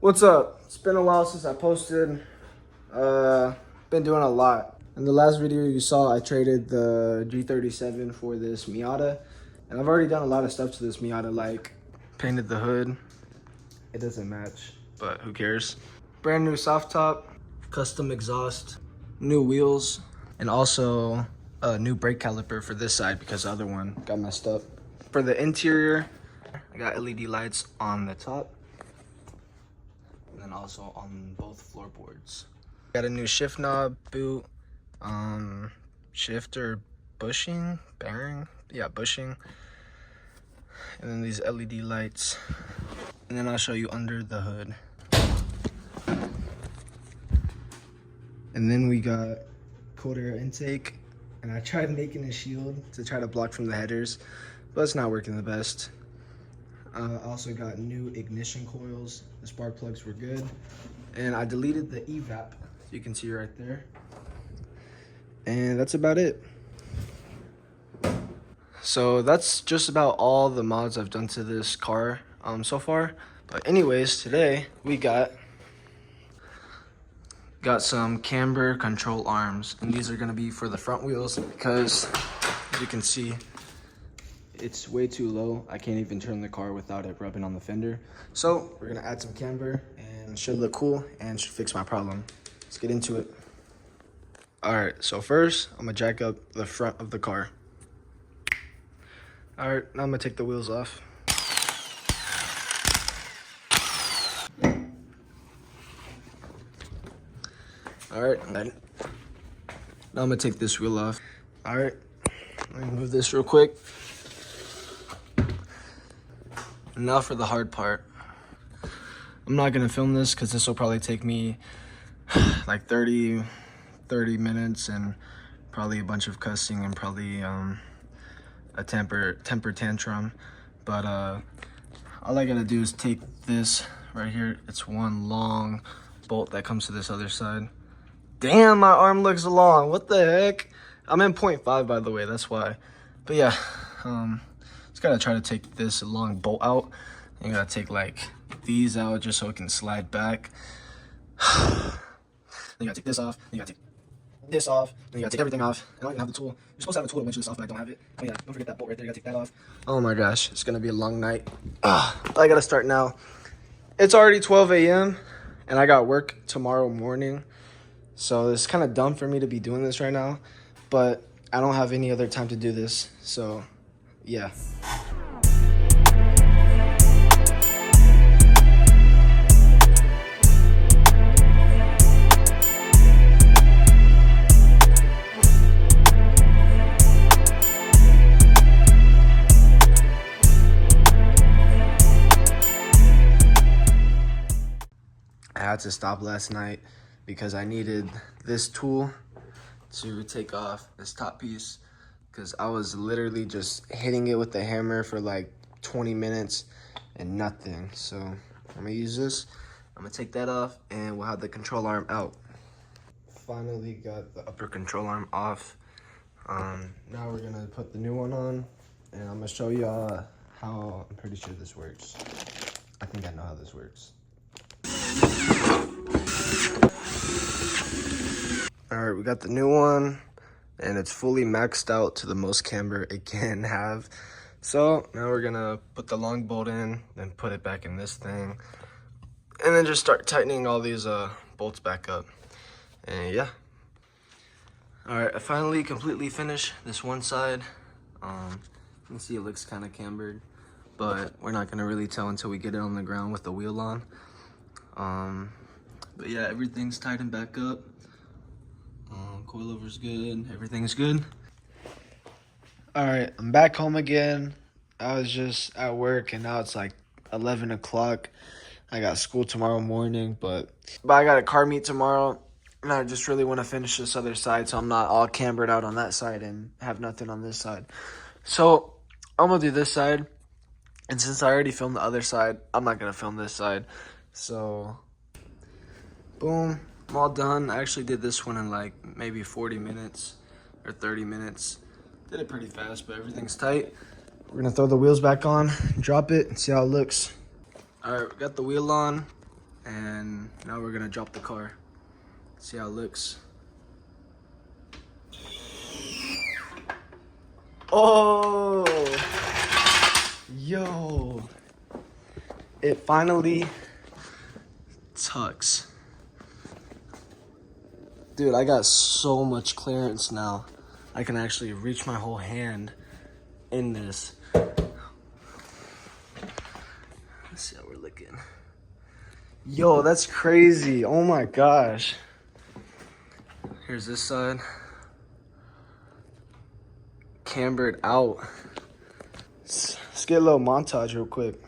What's up? It's been a while since I posted. Been doing a lot. In the last video you saw, I traded the G37 for this Miata. And I've already done a lot of stuff to this Miata, like painted the hood. It doesn't match, but who cares? Brand new soft top, custom exhaust, new wheels, and also a new brake caliper for this side because the other one got messed up. For the interior, I got LED lights on the top. And also on both floorboards. Got a new shift knob, boot, shifter bushing, bearing, yeah, bushing. And then these LED lights. And then I'll show you under the hood. And then we got cold air intake. And I tried making a shield to try to block from the headers, but it's not working the best. I also got new ignition coils. The spark plugs were good. And I deleted the evap, so you can see right there. And that's about it. So that's just about all the mods I've done to this car so far. But anyways, today we got some camber control arms. And these are gonna be for the front wheels because, as you can see, it's way too low. I can't even turn the car without it rubbing on the fender. So we're gonna add some camber and it should look cool and should fix my problem. Let's get into it. All right, so first I'm gonna jack up the front of the car. All right, now I'm gonna take the wheels off. All right, now I'm gonna take this wheel off. All right, let me move this real quick. Now for the hard part. I'm not gonna film this because this will probably take me like 30 minutes and probably a bunch of cussing and probably a temper tantrum. But all I gotta do is take this right here. It's one long bolt that comes to this other side. Damn, my arm looks long. What the heck? I'm in 0.5 by the way, that's why. But yeah, just gotta try to take this long bolt out. You gotta take like these out just so it can slide back. Then you gotta take this off. Then you gotta take this off. Then you gotta take everything off. I don't even have the tool. You're supposed to have a tool to winch this off, but I don't have it. Oh yeah, don't forget that bolt right there. You gotta take that off. Oh my gosh, it's gonna be a long night. I gotta start now. It's already 12 a.m. and I got work tomorrow morning. So it's kind of dumb for me to be doing this right now, but I don't have any other time to do this. So yeah. I had to stop last night because I needed this tool to take off this top piece because I was literally just hitting it with the hammer for like 20 minutes and nothing. So I'm gonna use this. I'm gonna take that off and we'll have the control arm out. Finally got the upper control arm off. Now we're gonna put the new one on and I'm gonna show y'all how I'm pretty sure this works. I think I know how this works. All right, we got the new one and it's fully maxed out to the most camber it can have. So now we're gonna put the long bolt in, then put it back in this thing, and then just start tightening all these bolts back up. And yeah. All right, I finally completely finished this one side. You can see it looks kind of cambered, but we're not gonna really tell until we get it on the ground with the wheel on. But yeah, everything's tightened back up. Coilover's good, everything's good. All right, I'm back home again. I was just at work and now it's like 11 o'clock. I got school tomorrow morning, but I got a car meet tomorrow and I just really want to finish this other side so I'm not all cambered out on that side and have nothing on this side. So I'm gonna do this side, and since I already filmed the other side, I'm not gonna film this side. So boom, I'm all done. I actually did this one in like maybe 40 minutes or 30 minutes. Did it pretty fast, but everything's tight. We're gonna throw the wheels back on, drop it, and see how it looks. All right, we got the wheel on, And now we're gonna drop the car. See how it looks. Oh, yo, it finally tucks. Dude, I got so much clearance now. I can actually reach my whole hand in this. Let's see how we're looking. Yo, that's crazy. Oh my gosh. Here's this side. Cambered out. Let's get a little montage real quick.